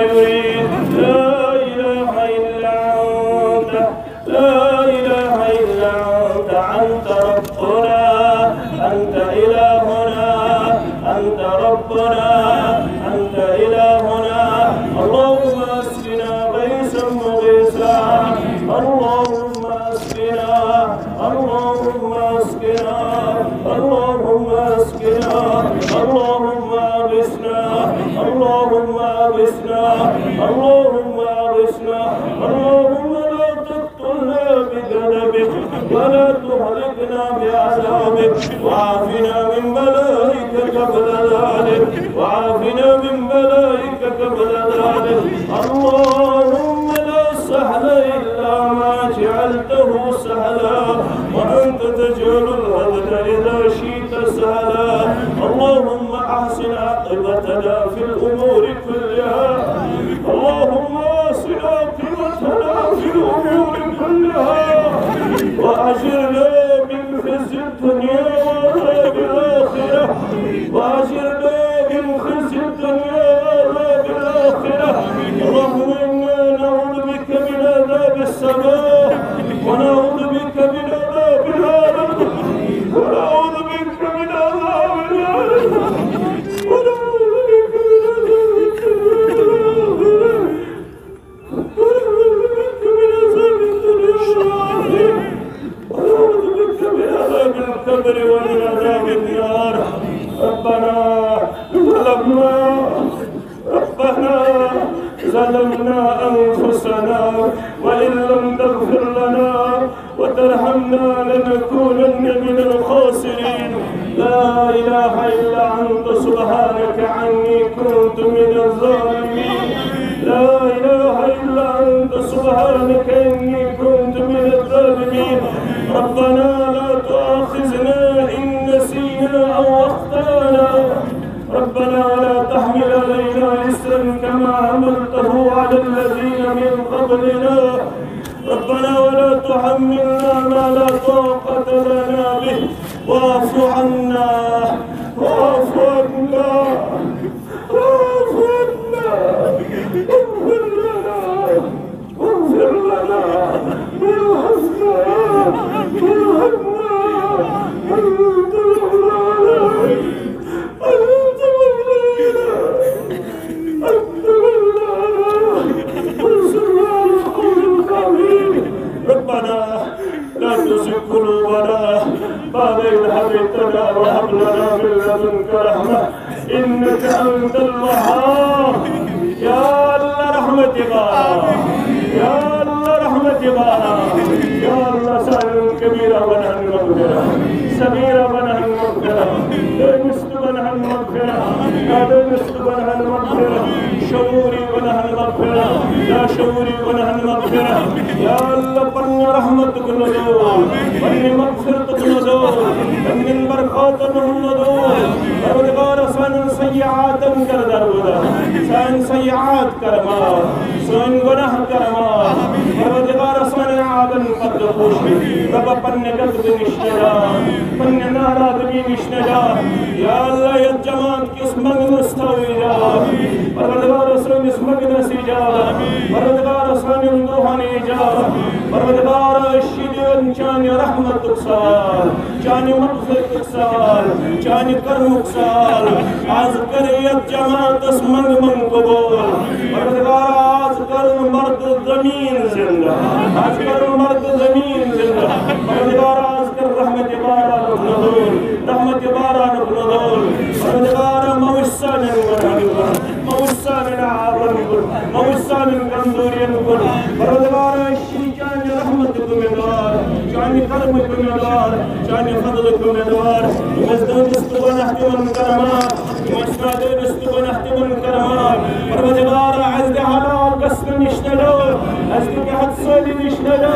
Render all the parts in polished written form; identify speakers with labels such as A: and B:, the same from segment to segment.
A: يريد لا إله إلا أنت لا إله إلا أنت أنت ربنا أنت إلهنا أنت ربنا أنت إلهنا اللهم اسقنا غيثا مغيثا اللهم اسقنا اللهم اسقنا اللهم اسقنا اللهم اغثنا اللهم اغثنا اللهم اغثنا اللهم لا تقتلنا بغضبك ولا تهلكنا بعذابك وعافنا من بلائك قبل ذلك وعافنا من بلائك قبل ذلك اللهم لا سهل إلا ما جعلته سهلا وأنت تجعل الحزن إذا شئت سهلا اللهم أحسن عاقبتنا في الأمور كلها اللهم أحسن عاقبتنا في الأمور كلها وأجرنا من خزي الدنيا وعذاب الآخرة وأجرنا من خزي الدنيا وعذاب الآخرة اللهم إنا نعوذ بك من عذاب السماء ونعوذ بك من عذاب الأرض ونعوذ بك من عذاب الأرض ونعوذ بك من عذاب الدنيا ونعوذ بك من عذاب القبر ومن عذاب النار ربنا ظلمنا أنفسنا وإن لم تغفر لنا وترحمنا لنكونن من الخاسرين لا إله إلا أنت سبحانك عني كنت من الظالمين لا إله إلا أنت سبحانك إني كنت من الظالمين ربنا لا تؤاخذنا إن نسينا أو أخطأنا ربنا لا تحمل علينا إصرا كما حملته على الذين من قبلنا ربنا ولا تحملنا ما لا طاقة لنا به واعف عنا واعف عنا واعف عنا اغفر لنا اغفر لنا ارحمنا ربنا لا تزغ قلوبنا بعد إذ هديتنا وهب لنا من لدنك رحمة إنك أنت الوهاب يا الله رحمتك يا الله رحمتك يا الله سائر كبيرة ونحن مغفرة صغيرة ونحن مغفرة دنست ونحن مغفرة دنست ونحن مغفرة شعوري ونحن مغفرة لا شعوري ونحن مغفرة يا الله بن رحمتك نزول بن مغفرتك نزول بن بركاتك نزول پروردگار سن سیئات کردر بودا سن سیئات کرما سن گناہ کرما پروردگار سن عادن قد خوشی رب پن قد نشنجا پن ناراد بھی نشنجا یا اللہ یہ جماعت کس مگ مستوی جا پروردگار سن اس مگ نسی جا پروردگار سن روحانی جا پروردگار اشیدن چانی رحمت اکسال چانی مغفرت اکسال چانی کرم اکسال آز کریت جماعت اس منگ من قبول پروردگار آز کر مرد زمین زندہ آز کر مرد زمین زندہ پروردگار آز کر رحمت بارا نزول رحمت بارا نزول پروردگار موسان ونحن موسان عابن موسان گندورین پروردگار شیجان رحمت کمدار جانی کرم کمدار جانی فضل کمدار مزدود استغنحت من کرما مشراد استغنحت من کرما پروردگار عزد حلال قسم نشنلو ازد بحد سولی نشنلو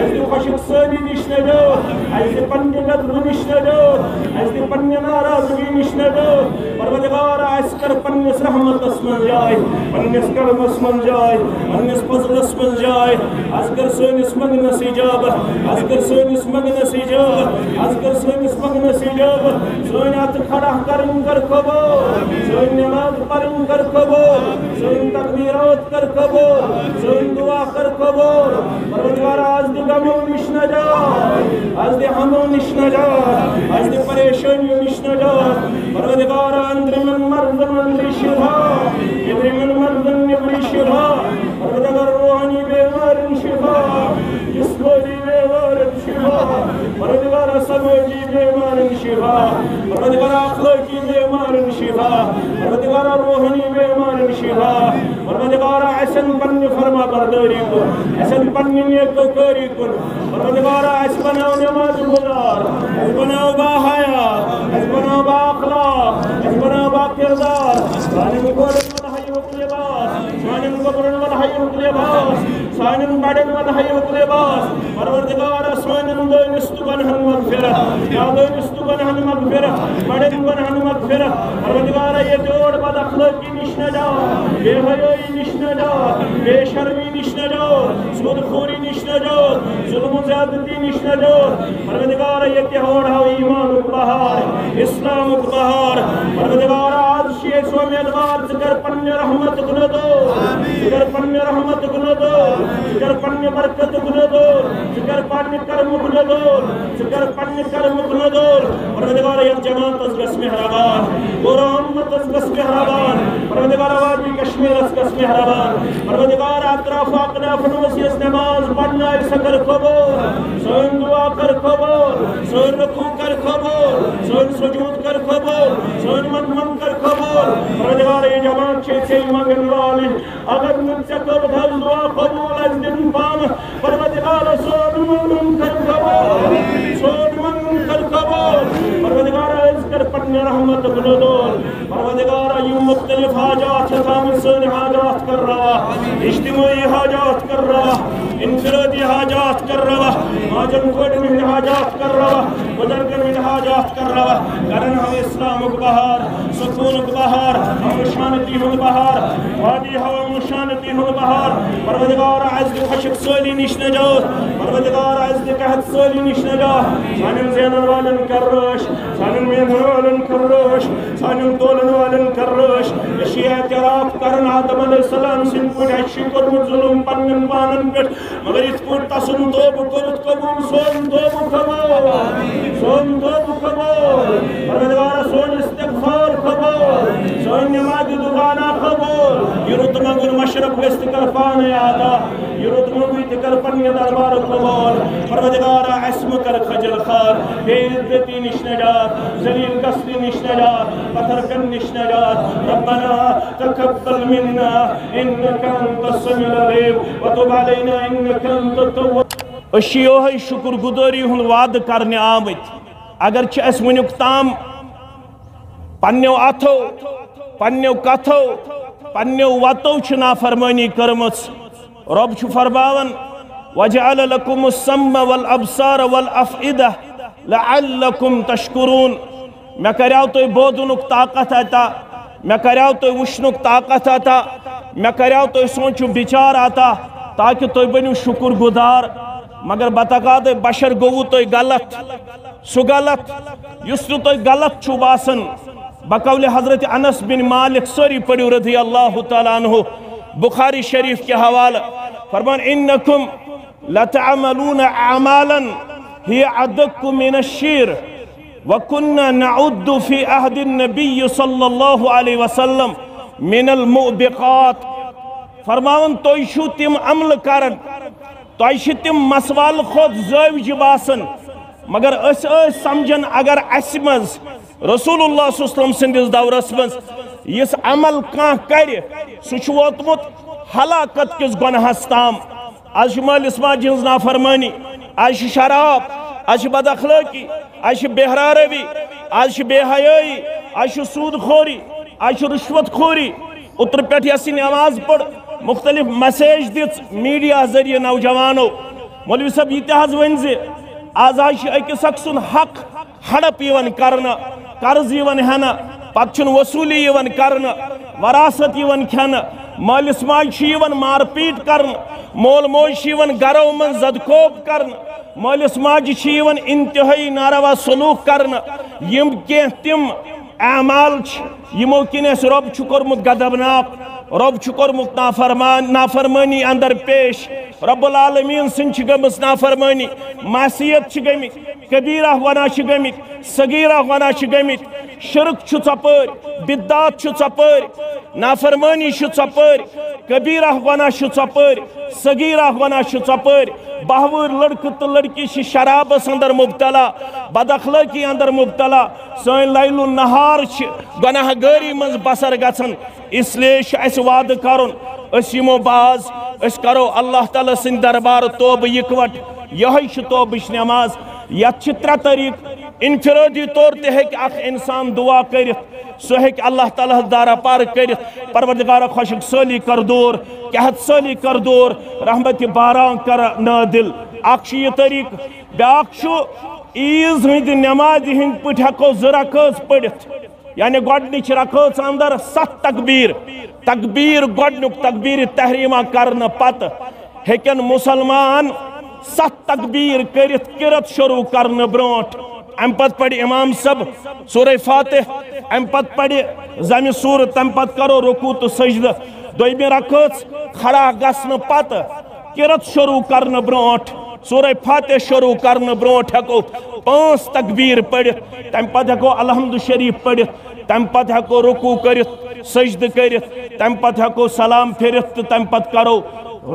A: اسدِ خۄشک سٲلی نِش نجات اسدِ پننہِ غضبہٕ نِش نجات اسدِ پننہِ ناراضگی نِش نجات پروردگار اَسہِ کر پننِس رحمتس منٛز جاے پننِس کرمس منٛز جاے پننِس فضلس منٛز جاے از کر سٲنِس منگنس اجابت از کر سٲنِس منگنس اجابت از کر سٲنِس منگنس اجابت سٲنۍ اتھٕ کھڑا کرٕنۍ کر قبوٗل سٲنۍ نٮ۪ماز پرٕنۍ کر قبوٗل سٲنۍ تقبیرات کر قبوٗل سٲنۍ دعا کر قبوٗل پروردگار از دِ غمو نِش نجات از دِ ہمو نِش نجات از دِ پریشٲنیو نِش نجات پروردگار أندرمن مردن أندرِ شفا نیبرمن مردن نیبرِ شفا پروردگار روحانی بیمارن شفا جسمانی بیمارن شفا پروردگار سماجی بیمارن شفا پروردگار اخلاقی بیمارن شفا پروردگار روحانی بیمارن شفا پروردگار اَسٮ۪ن پننہِ فرما بردٲری کُن اَسٮ۪ن پننہِ نیکوکٲری کُن پروردگار اَسہِ بناو نٮ۪ماز گُزار اَسہِ بناو باحیا اَسہِ بناو بااخلاق اَسہِ بناو باکردار سانٮ۪ن کورٮ۪ن ونہایُک لباس سانٮ۪ن گۄبرن ونہایُک لباس سانٮ۪ن بڑٮ۪ن ونہایُک لباس پروردگار سانٮ۪ن دٲنِس تہٕ گۄنہن مغفرت یا دٲنِس تہٕ گۄنہن مغفرت بڑٮ۪ن گۄنہن مغفرت پروردگار ییٚتہِ اوڑ بد اخلٲقی نِش نجات بے حیٲیی نِش نجات بے شرمی نِش نجات سود خوری نِش نجات ظلم و زیادتی نِش نجات پروردگار ییٚتہِ ہاوہو ایٖمانُک بہار اسلامُک بہار پروردگار آز چھِ أسۍ اُمیدوار ژٕ کر پننہِ رحمتُک نظور ژٕ کر پننہِ رحمتُک نظور ژٕ کر پننہِ برکتُک نظور ژٕ کر پننہِ کرمُک نظور ژٕ کر پننہِ کرمُک نظور پروردگار یتھ جماعتس گژھ مہربان پوٗرٕ اُمتس گژھ مہربان پروردگار وادی کشمیرس گژھ مہربان پروردگار اطراف اقنافن منٛز یۄس نٮ۪ماز پرنایہِ سۄ کر قبوٗل سٲنۍ دعا کر قبوٗل سٲنۍ رکوع کر قبوٗل سٲنۍ سجوٗد کر قبوٗل سٲنۍ منگن کر قبوٗل پروردگار یہِ جماعت چھِ ژےٚ منگن والٕنۍ اگر نہٕ ژےٚ کوٚرُتھ حظ دعا قبوٗل اَسہِ دِنۍ پانہٕ پروردگار سون منگن کر قبوٗل سون منگن کر قبوٗل پروردگار أسۍ کر پننہِ رحمتُک نظور پروردگار یِم مختلف حاجات چھِ تھٲمٕتۍ سٲنۍ حاجات کر روا اجتماعی حاجات کر روا انفرادی حاجات کر روا ماجن کورٮ۪ن ہٕنٛدۍ حاجات کر روا بُزرگن ہٕنٛدۍ حاجات کر روا کرن ہم اسلامُک بہار سکوٗنُک بہار امن شانتی ہُنٛد بہار وادی ہوا امن شانتی ہُنٛد بہار پروردگار اَسہِ دِ خۄشک سٲلی نِش نجات پروردگار اَسہِ دِ قحط سٲلی نِش نجات سانٮ۪ن زینن والٮ۪ن کر رٲچھ سانٮ۪ن مینن والٮ۪ن کر رٲچھ سانٮ۪ن تولن والٮ۪ن کر رٲچھ أسۍ چھِ اعتراف کران آدم علیہ السلام سٕنٛدۍ پٲٹھۍ اَسہِ چھُ کوٚرمُت ظُلم پننٮ۪ن پانن پٮ۪ٹھ مگر یِتھ پٲٹھۍ تسُنٛد توبہٕ کوٚرُتھ قبوٗل سون توبہٕ قبوٗل سون توبہٕ قبوٗل پروردگار سون استغفار قبوٗل سٲنۍ نٮ۪مازِ دُعانا قبوٗل یہِ رُت منٛگُن مشرق گژھِ تہِ کر پانے عطا یہِ رُت منٛگُے تہِ کر پننہِ دربارُک قبوٗل پروردگار اَسہِ مہٕ کر خجل خوار بے عزتی نِش نجات ذلیل گژھنہٕ نِش نجات پتھر پٮ۪نہٕ نِش نجات ربنا تقبل منا انك انت السميع العليم وتب علينا انك انت التواب أسۍ چھِ یِہوٚے شُکُر گُزٲری ہُنٛد وعدٕ کرنہِ آمٕتۍ اگر چھِ اَسہِ وٕنیُک تام پننیو اَتھو پننیو کتھو پننیو وَتو چھِ نافرمٲنی کٔرمٕژ رۄب چھُ فرماوان وَجَعَلَ لَكُمُ السَّمْعَ وَالْأَبْصَارَ وَالْأَفْئِدَةَ لَعَلَّكُمْ تَشْكُرُونَ مےٚ کریو تۄہہِ بوزنُک طاقت عطا مےٚ کریو تۄہہِ وٕچھنُک طاقت عطا مےٚ کریو تۄہہِ سونٛچُک بِچار عطا تاکہِ تُہۍ بٔنِو شُکُر گُزار مگر بتقاضے بشر گوٚوُ تۄہہِ غلط سُہ غلط یُس نہٕ تۄہہِ غلط چھُو باسان بقول حضرت انس بن مالک سٲری پٔرِو رضی اللہ تعالیٰ عنہ بخاری شریف کے حوالہ فرمان انکم لتعملون اعمالا هي ادق من الشعر وكنا نعد في عهد النبي صلى الله عليه وسلم من الموبقات فرماون تُہۍ چھِو تِم عملہٕ کران تۄہہِ چھِ تِم مسوال کھۄتہٕ زٲوجہِ باسان مگر أسۍ ٲسۍ سمجھان اگر اَسہِ منٛز رسول اللہ صلی اللہ علیہ وسلم سٕنٛدِس دورس منٛز یُس عمل کانٛہہ کرِ سُہ چھُ ووتمُت ہلاکت کِس گۄنہس تام آز چھِ مٲلِس ماجہِ ہٕنٛز نافرمٲنی آز چھِ شراب آز چھِ بد اخلٲقی آز چھِ بہرا روی آز چھِ بے حیٲیی آز چھِ سوٗد خوری آز چھِ رُشوت خوری اوترٕ پٮ۪ٹھ یۄس یہِ نٮ۪ماز پٔر مختلف میسیج دِژ میڈیا ذٔریعہٕ نوجوانو مولوی صاحب یہ تہ ون زِ آز أکِس اکھ سُنٛد حق ہڑپ یِوان کرنہٕ قرض یِوان ہٮ۪نہٕ پتہٕ چھُنہٕ وصوٗلی یِوان کرنہٕ وراثت یِوان کھٮ۪نہٕ مٲلِس ماجہِ چھِ یِوان مار پیٖٹ کرنہٕ مول موج چھِ یِوان گرو منٛز زدکوب کرنہٕ مٲلِس ماجہِ چھِ یِوان انتہٲئی ناروا سلوٗک کرنہٕ یِم کینٛہہ تِم اعمال چھِ یِمو کِنۍ اَسہِ رۄب چھُ کوٚرمُت غضبناک رب چھُ کوٚرمُت نافرمٲنی اندر پیش رب العالمین سٕنٛز چھِ گٔمٕژ نافرمٲنی معصیت چھِ گٔمٕتۍ کبیرہ گۄناہ چھِ گٔمٕتۍ صغیرہ گۄناہ چھِ گٔمٕتۍ شرک چھُ ژۄپٲرۍ بدعات چھُ ژۄپٲرۍ نافرمٲنی چھِ ژۄپٲرۍ کبیرہ گۄناہ چھُ ژۄپٲرۍ صغیرہ گۄناہ چھُ ژۄپٲرۍ بہوٲرۍ لڑکہٕ تہٕ لڑکی چھِ شرابس اندر مبتلا بد اخلٲقی اندر مبتلا سٲنۍ لیل النہار چھِ گۄناہ گٲری منٛز بسر گژھان اس لیے چھُ اَسہِ وعدٕ کرُن أسۍ یِمو باز أسۍ کرو اللہ تعالیٰ سٕنٛدِ دربار توبہٕ یِکوٹ یِہوٚے چھِ توبٕچ نٮ۪ماز یتھ چھِ ترٛےٚ طریٖقہٕ انفرٲدی طور تہِ ہیٚکہِ اکھ اِنسان دعا کٔرِتھ سُہ ہیٚکہِ اللہ تعالیٰ ہس دارا پار کٔرِتھ پروردگارا خۄشک سٲلی کر دوٗر قحط سٲلی کر دوٗر رحمتِ باران کر نٲدِل اکھ چھُ یہِ طریٖقہٕ بیٛاکھ چھُ عیٖز ہٕنٛدِ نٮ۪مازِ ہٕنٛدۍ پٲٹھۍ ہٮ۪کو زٕ رکٲژ پٔرِتھ یعنی گۄڈنِچ رکٲژ اندر 7 تکبیر گۄڈنیُک تکبیرِ تحریٖمہ کرنہٕ پتہٕ ہیٚکن مُسلمان 7 تکبیر کٔرِتھ قِرت شروع کرنہٕ برونٛٹھ امہِ پتہٕ پرِ امام صٲب سورہ فاتح امہِ پتہٕ پرِ زمہِ سورٕ تمہِ پتہٕ کرو رکوع تہٕ سجدٕ دوٚیمہِ رکٲژ کھڑا گژھنہٕ پتہٕ قِرت شروع کرنہٕ برونٛٹھ سورہ فاتح شروع کرنہٕ برونٛٹھ ہٮ۪کو 5 تکبیر پٔرِتھ تمہِ پتہٕ ہٮ۪کو الحمد شریٖف پٔرِتھ تمہِ پتہٕ ہٮ۪کو رکوع کٔرِتھ سجدٕ کٔرِتھ تمہِ پتہٕ ہٮ۪کو سلام پھِرِتھ تہٕ تمہِ پتہٕ کرو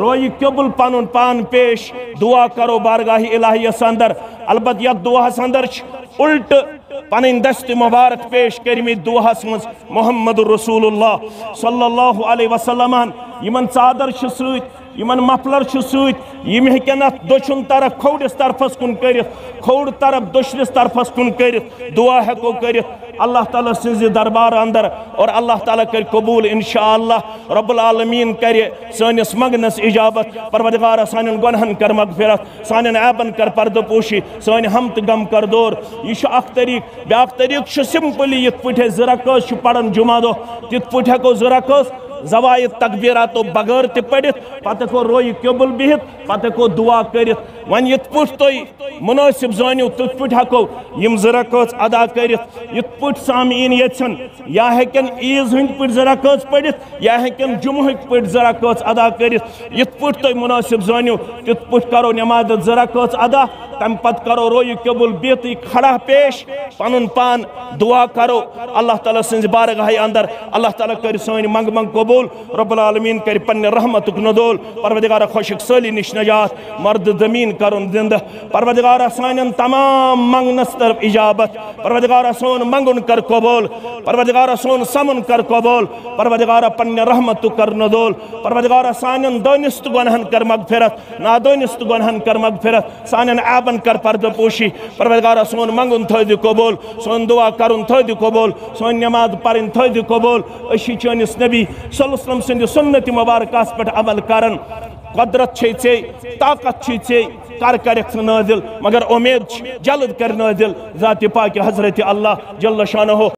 A: رویہِ قبل پنُن پان پیش دعا کرو بارگاہ الہیس اندر البتہ یتھ دعاہس اندر چھِ الٹہٕ پنٕنۍ دستہِ مبارک پیش کٔرمٕتۍ دعاہس منٛز محمد رسول اللہ صلی اللہ علیہ وسلم یِمن ژادر چھِ سۭتۍ یِمن مفلر چھُ سۭتۍ یِم ہیٚکن اتھ دٔچھُن طرف کھوورِس طرفس کُن کٔرِتھ کھووُر طرف دٔچھنِس طرفس کُن کٔرِتھ دعا ہٮ۪کو کٔرِتھ اللہ تعالیٰ سٕنٛزِ دربار اندر اور اللہ تعالیٰ کر قبوٗل انشاءاللہ رب العالمیٖن کرِ سٲنِس منٛگنس اجابت پروردگارا سانٮ۪ن گۄنہن کر مغفرت سانٮ۪ن عیبن کر پردٕ پوشی سٲنۍ ہم تہٕ غم کر دوٗر یہِ چھُ اکھ طریٖقہٕ بیٛاکھ طریٖقہٕ چھُ سمپلی یِتھ پٲٹھۍ أسۍ 2 رکٲژ چھِ پران جمعہ دۄہ تِتھ پٲٹھۍ ہٮ۪کو 2 رکٲژ زوائد تکبیراتو بغٲر تہِ پٔرِتھ پتہٕ ہٮ۪کو رویہِ قبل بِہِتھ پتہٕ ہٮ۪کو دعا کٔرِتھ وۄنۍ یِتھ پٲٹھۍ تُہۍ مُنٲسِب زٲنِو تِتھ پٲٹھۍ ہٮ۪کو یِم 2 رکٲژ ادا کٔرِتھ یِتھ پٲٹھۍ سامعیٖن یژھن یا ہیٚکن عیٖز ہٕنٛدۍ پٲٹھۍ 2 رکٲژ پٔرِتھ یا ہیٚکن جمعہٕکۍ پٲٹھۍ 2 رکٲژ ادا کٔرِتھ یِتھ پٲٹھۍ تُہۍ مُنٲسِب زٲنِو تِتھ پٲٹھۍ کرو نٮ۪مازِ 2 رکٲژ ادا تمہِ پتہٕ کرو رویہِ قبل بِہتٕے کھڑا پیش پنُن پان دعا کرو اللہ تعالیٰ سٕنٛزِ بارگاہہِ اندر اللہ تعالیٰ کر سٲنۍ منٛگہٕ قبوٗل رب العالمیٖن کر پننہِ رحمتُک نزول پروردگارا خۄشک سٲلی نِش نجات مرد زمیٖن کرُن زندٕ پروردگارا سانٮ۪ن تمام منٛگنس طرف اجابت پروردگارا سون منٛگُن کر قبوٗل پروردگارا سون سمُن کر قبوٗل پروردگارا پننہِ رحمتُک کر نزول پروردگارا سانٮ۪ن دٲنِس تہٕ گۄنہن کر مغفرت نادٲنِس تہٕ گۄنہن کر مغفرت سانٮ۪ن عیبن کر پردٕ پوشی پروردگارا سون منٛگُن تھٲیزِ قبوٗل سون دعا کرُن تھٲیزِ قبوٗل سٲنۍ نٮ۪ماز پرٕنۍ تھٲیزِ قبوٗل أسۍ چھِ چٲنِس نبی صلی اللہ علیہ وسلم سٕنٛدِ سُنتہِ مبارکس پٮ۪ٹھ عمل کران قدرت چھے ژےٚ طاقت چھے ژےٚ کر کرکھ ژٕ نٲزِل مگر اُمید چھِ جلد کر نٲزِل ذاتِ پاکہِ حضرت اللہ جل شانہ